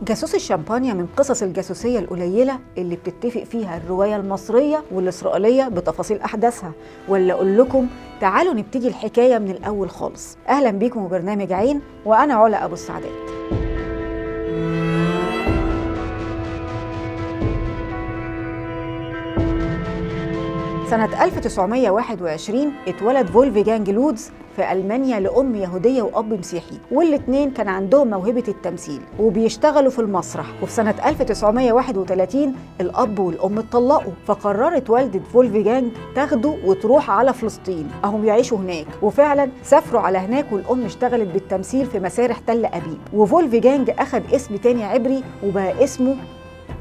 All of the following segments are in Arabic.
جاسوس الشمبانيا من قصص الجاسوسية القليلة اللي بتتفق فيها الرواية المصرية والإسرائيلية بتفاصيل أحداثها، ولا أقول لكم تعالوا نبتدي الحكاية من الأول خالص. أهلا بيكم وبرنامج عين، وأنا علا أبو السعدات. سنة 1921 اتولد فولفجانج لودز في ألمانيا لأم يهودية وأب مسيحي، والاتنين كان عندهم موهبة التمثيل وبيشتغلوا في المسرح. وفي سنة 1931 الأب والأم اتطلقوا، فقررت والدة فولفجانج تاخده وتروح على فلسطين أهم يعيشوا هناك. وفعلا سافروا على هناك، والأم اشتغلت بالتمثيل في مسارح تل أبيب، وفولفجانج أخد اسم تاني عبري وبقى اسمه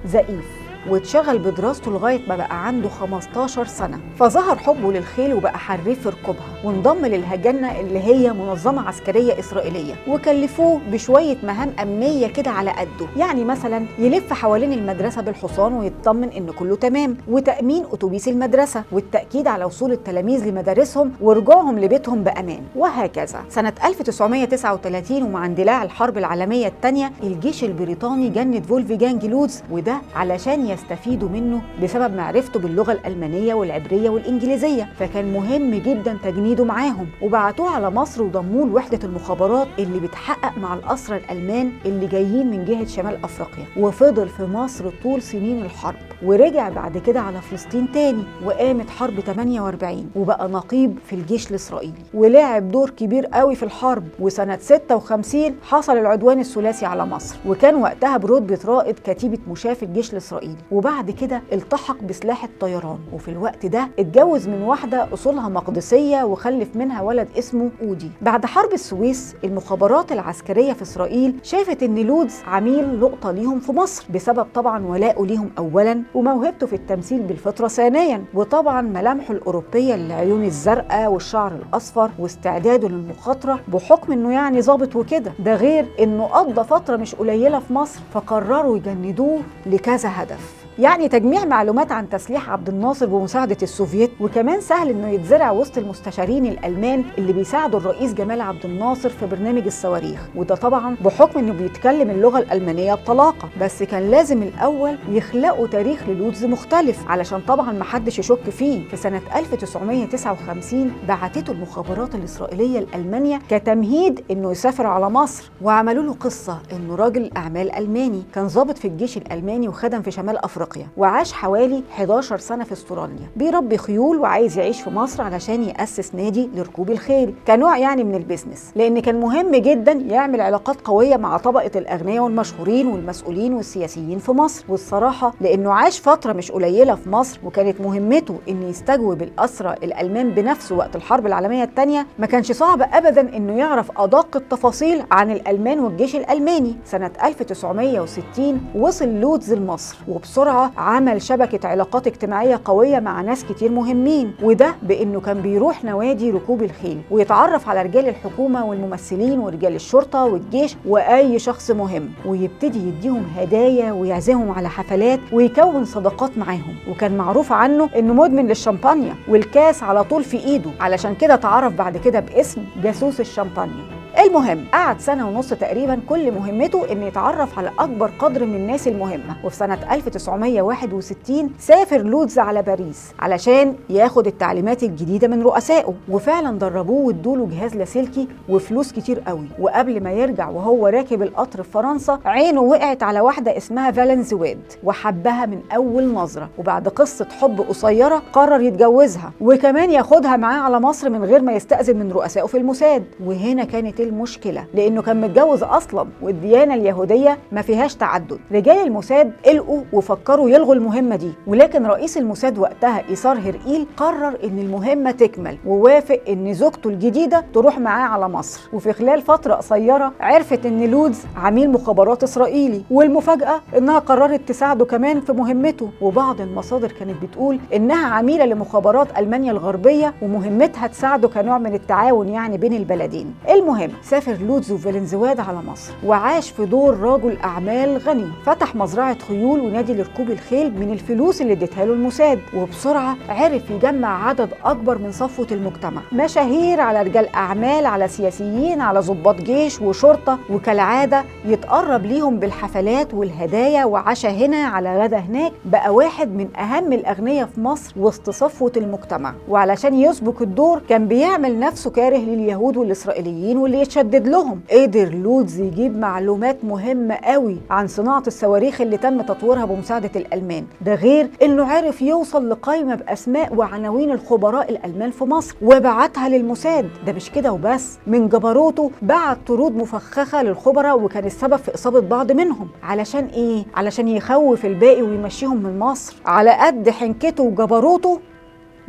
زئيف، واتشغل بدراسته لغاية ما بقى عنده 15 سنة. فظهر حبه للخيل وبقى حريف في ركوبها، وانضم للهجنة اللي هي منظمة عسكرية إسرائيلية، وكلفوه بشوية مهام أمنية كده على قده، يعني مثلا يلف حوالين المدرسة بالحصان ويطمن إن كله تمام، وتأمين أتوبيس المدرسة، والتأكيد على وصول التلاميذ لمدارسهم ورجوعهم لبيتهم بأمان، وهكذا. سنة 1939 ومع اندلاع الحرب العالمية الثانية الجيش البريطاني جند فولفجانج لودز، وده علشان يستفيدوا منه بسبب معرفته باللغة الألمانية والعبرية والإنجليزية، فكان مهم جدا تجنيده معاهم، وبعتوه على مصر وضموه لوحدة المخابرات اللي بتحقق مع الأسرى الألمان اللي جايين من جهة شمال أفريقيا. وفضل في مصر طول سنين الحرب، ورجع بعد كده على فلسطين تاني، وقامت حرب 48 وبقى نقيب في الجيش الإسرائيلي، ولعب دور كبير قوي في الحرب. وسنة 56 حصل العدوان الثلاثي على مصر، وكان وقتها برتبة رائد كتيبة مشاة في الجيش الإسرائيلي، وبعد كده التحق بسلاح الطيران. وفي الوقت ده اتجوز من واحدة أصولها مقدسية وخلف منها ولد اسمه أودي. بعد حرب السويس المخابرات العسكرية في إسرائيل شافت إن لودز عميل لقطة ليهم في مصر، بسبب طبعا ولائه ليهم أولا، وموهبته في التمثيل بالفطرة ثانيا، وطبعا ملامحه الأوروبية للعيون الزرقاء والشعر الأصفر، واستعداده للمخاطرة بحكم إنه يعني ظابط وكده. ده غير إنه قضى فترة مش قليلة في مصر، فقرروا يجندوه لكذا هدف، يعني تجميع معلومات عن تسليح عبد الناصر بمساعدة السوفييت، وكمان سهل انه يتزرع وسط المستشارين الألمان اللي بيساعدوا الرئيس جمال عبد الناصر في برنامج الصواريخ، وده طبعا بحكم انه بيتكلم اللغة الألمانية بطلاقة. بس كان لازم الأول يخلقوا تاريخ للودز مختلف علشان طبعا محدش يشك فيه. في سنة 1959 بعتته المخابرات الإسرائيلية لألمانيا كتمهيد انه يسافر على مصر، وعملوا له قصة انه راجل أعمال ألماني كان ضابط في الجيش الألماني وخدم في شمال أفريقيا، وعاش حوالي 11 سنة في استراليا، بيربي خيول وعايز يعيش في مصر علشان يأسس نادي لركوب الخيل كنوع يعني من البيزنس، لأن كان مهم جدا يعمل علاقات قوية مع طبقة الأغنياء والمشهورين والمسؤولين والسياسيين في مصر. والصراحة لأنه عاش فترة مش قليلة في مصر وكانت مهمته إن يستجوب الأسرى الألمان بنفسه وقت الحرب العالمية الثانية، ما كانش صعب أبدا إنه يعرف أدق التفاصيل عن الألمان والجيش الألماني. سنة 1960 وصل لودز لمصر، وبسرعة عمل شبكة علاقات اجتماعية قوية مع ناس كتير مهمين، وده بأنه كان بيروح نوادي ركوب الخيل ويتعرف على رجال الحكومة والممثلين ورجال الشرطة والجيش وأي شخص مهم، ويبتدي يديهم هدايا ويعزمهم على حفلات ويكون صداقات معاهم. وكان معروف عنه أنه مدمن للشمبانيا والكاس على طول في إيده، علشان كده تعرف بعد كده باسم جاسوس الشمبانيا. المهم قعد سنة ونص تقريبا كل مهمته انه يتعرف على اكبر قدر من الناس المهمة. وفي سنة 1961 سافر لودز على باريس علشان ياخد التعليمات الجديدة من رؤسائه، وفعلا دربوه وادوله جهاز لاسلكي وفلوس كتير قوي. وقبل ما يرجع وهو راكب القطر في فرنسا عينه وقعت على واحدة اسمها فالنزواد وحبها من اول نظرة، وبعد قصة حب قصيرة قرر يتجوزها وكمان ياخدها معاه على مصر من غير ما يستأذن من رؤسائه في الموساد. وهنا كانت المشكلة لأنه كان متجوز أصلا، والديانة اليهودية ما فيهاش تعدد. رجال الموساد قلقوا وفكروا يلغوا المهمة دي، ولكن رئيس الموساد وقتها إيثار هرئيل قرر إن المهمة تكمل، ووافق إن زوجته الجديدة تروح معاه على مصر. وفي خلال فترة قصيرة عرفت إن لودز عميل مخابرات إسرائيلي، والمفاجأة إنها قررت تساعده كمان في مهمته. وبعض المصادر كانت بتقول إنها عميلة لمخابرات ألمانيا الغربية ومهمتها تساعده كنوع من التعاون يعني بين البلدين. المهم سافر لودز وفالنزواد على مصر وعاش في دور رجل أعمال غني. فتح مزرعة خيول ونادي لركوب الخيل من الفلوس اللي اديتها له الموساد، وبسرعة عرف يجمع عدد أكبر من صفوة المجتمع، مشاهير على رجال أعمال على سياسيين على ضباط جيش وشرطة، وكالعادة يتقرب ليهم بالحفلات والهدايا وعشا هنا على غدا هناك. بقى واحد من أهم الأغنياء في مصر وسط صفوة المجتمع. وعلشان يسبق الدور كان بيعمل نفسه كاره لليهود والإسرائيليين واللي يتشدد لهم. قدر لودز يجيب معلومات مهمة قوي عن صناعة الصواريخ اللي تم تطويرها بمساعدة الألمان، ده غير إنه عرف يوصل لقائمة بأسماء وعناوين الخبراء الألمان في مصر وبعتها للموساد. ده مش كده وبس، من جبروته بعت طرود مفخخة للخبراء وكان السبب في إصابة بعض منهم. علشان إيه؟ علشان يخوف الباقي ويمشيهم من مصر. على قد حنكته وجبروته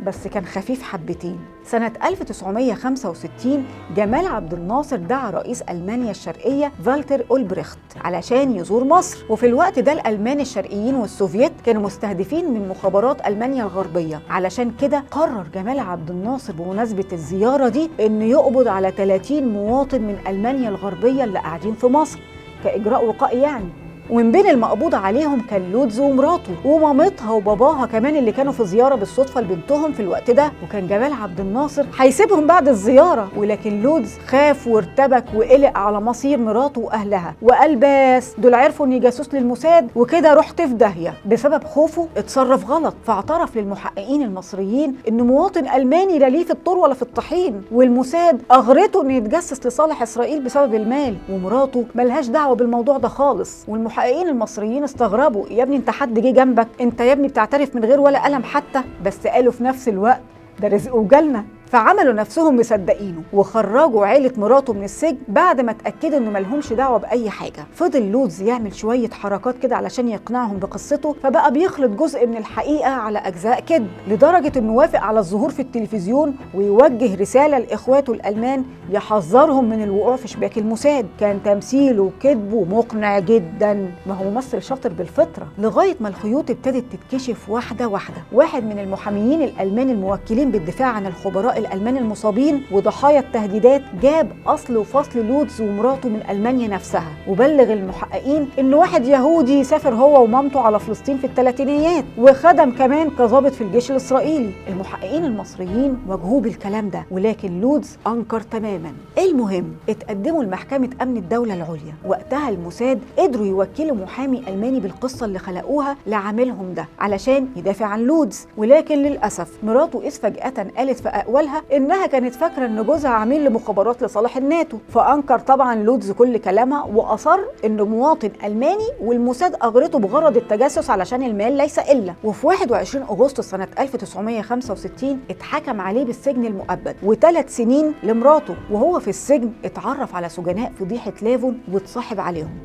بس كان خفيف حبتين. سنة 1965 جمال عبد الناصر دعا رئيس ألمانيا الشرقية فالتر أولبريخت علشان يزور مصر، وفي الوقت ده الألمان الشرقيين والسوفييت كانوا مستهدفين من مخابرات ألمانيا الغربية. علشان كده قرر جمال عبد الناصر بمناسبة الزيارة دي إنه يقبض على 30 مواطن من ألمانيا الغربية اللي قاعدين في مصر كإجراء وقائي يعني. ومن بين المقبوض عليهم كان لودز ومراته ومامتها وباباها كمان اللي كانوا في زيارة بالصدفة لبنتهم في الوقت ده. وكان جمال عبد الناصر هيسيبهم بعد الزيارة، ولكن لودز خاف وارتبك وقلق على مصير مراته وأهلها، وقال بس دول عرفوا إني جاسوس للموساد وكده رحت في داهية. بسبب خوفه اتصرف غلط، فاعترف للمحققين المصريين إنه مواطن ألماني لا ليه في الطور ولا في الطحين، والموساد أغرته إنه يتجسس لصالح إسرائيل بسبب المال، ومراته ملهاش دعوة بالموضوع ده خالص. المحققين المصريين استغربوا، يا ابني انت حد جه جنبك؟ انت يا ابني بتعترف من غير ولا قلم حتى؟ بس قالوا في نفس الوقت ده رزق وجالنا، فعملوا نفسهم مصدقينه وخرجوا عيلة مراته من السجن بعد ما اتأكدوا انه ملهمش دعوة بأي حاجة. فضل لودز يعمل شوية حركات كده علشان يقنعهم بقصته، فبقى بيخلط جزء من الحقيقة على أجزاء كذب، لدرجة انه وافق على الظهور في التلفزيون ويوجه رسالة لإخواته الألمان يحذرهم من الوقوع في شباك الموساد. كان تمثيله وكذبه مقنع جدا، ما هو ممثل شاطر بالفطرة، لغاية ما الخيوط ابتدت تتكشف واحدة واحدة. واحد من المحاميين الألمان الموكلين بالدفاع عن الخبراء الألمان المصابين وضحايا التهديدات جاب أصل وفصل لودز ومراته من ألمانيا نفسها، وبلغ المحققين إن واحد يهودي سافر هو ومامته على فلسطين في الثلاثينيات وخدم كمان كضابط في الجيش الإسرائيلي. المحققين المصريين واجهوه بالكلام ده، ولكن لودز أنكر تماما. المهم اتقدموا لمحكمة أمن الدولة العليا. وقتها الموساد قدروا يوكلوا محامي ألماني بالقصة اللي خلقوها لعاملهم ده علشان يدافع عن لودز، ولكن للأسف مراته إذ فجأة قالت في أقوالها إنها كانت فاكرة إن جوزها عميل لمخابرات لصالح الناتو، فأنكر طبعا لودز كل كلامها وأصر إنه مواطن ألماني والموساد أغرته بغرض التجسس علشان المال ليس إلا. وفي 21 أغسطس سنة 1965 اتحكم عليه بالسجن المؤبد و3 سنين لمراته. وهو في السجن اتعرف على سجناء فضيحة لافون واتصاحب عليهم،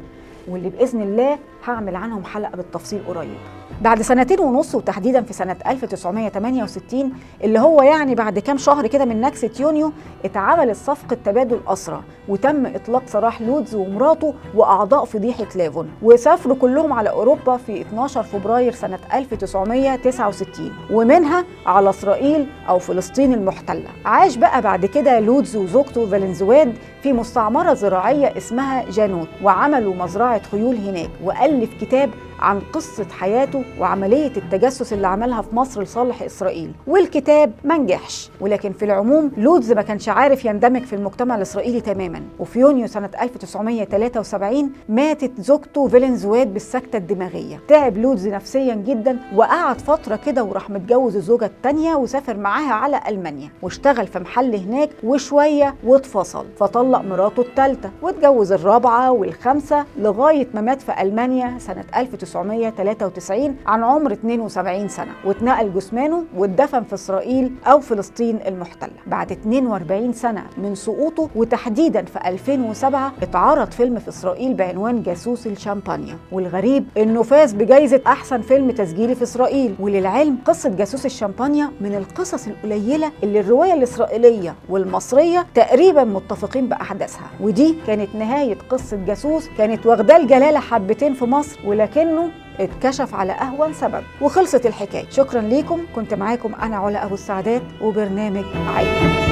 واللي بإذن الله هعمل عنهم حلقة بالتفصيل قريب. بعد 2.5 سنين وتحديدا في سنة 1968 اللي هو يعني بعد كام شهر كده من نكسة يونيو، اتعملت صفقة تبادل أسرى وتم إطلاق سراح لودز ومراته وأعضاء فضيحة لافون، وسافروا كلهم على أوروبا في 12 فبراير سنة 1969 ومنها على إسرائيل أو فلسطين المحتلة. عاش بقى بعد كده لودز وزوجته فالنزواد في مستعمرة زراعية اسمها جانوت، وعملوا مزرعة خيول هناك، وألف كتاب عن قصة حياته وعملية التجسس اللي عملها في مصر لصالح إسرائيل، والكتاب ما نجحش. ولكن في العموم لودز ما كانش عارف يندمج في المجتمع الإسرائيلي تماما. وفي يونيو سنة 1973 ماتت زوجته فالنزواد بالسكتة الدماغية. تعب لودز نفسيا جدا وقعد فترة كده وراح متجوز الزوجة التانية وسافر معاها على ألمانيا واشتغل في محل هناك وشوية واتفصل، فطلق مراته الثالثة واتجوز الرابعة والخامسة لغاية ما مات في ألمانيا سنة 1993 عن عمر 72 سنة، واتنقل جثمانه واتدفن في إسرائيل أو فلسطين المحتلة. بعد 42 سنة من سقوطه، وتحديدا في 2007 اتعرض فيلم في إسرائيل بعنوان جاسوس الشامبانيا، والغريب إنه فاز بجائزة أحسن فيلم تسجيلي في إسرائيل. وللعلم قصة جاسوس الشامبانيا من القصص القليلة اللي الرواية الإسرائيلية والمصرية تقريبا متفقين بأحداثها، ودي كانت نهاية قصة جاسوس كانت واخداه الجلالة حبتين في مصر، ولكنه اتكشف على أهون سبب وخلصت الحكاية. شكرا ليكم، كنت معاكم أنا علا أبو السعدات وبرنامج عيب.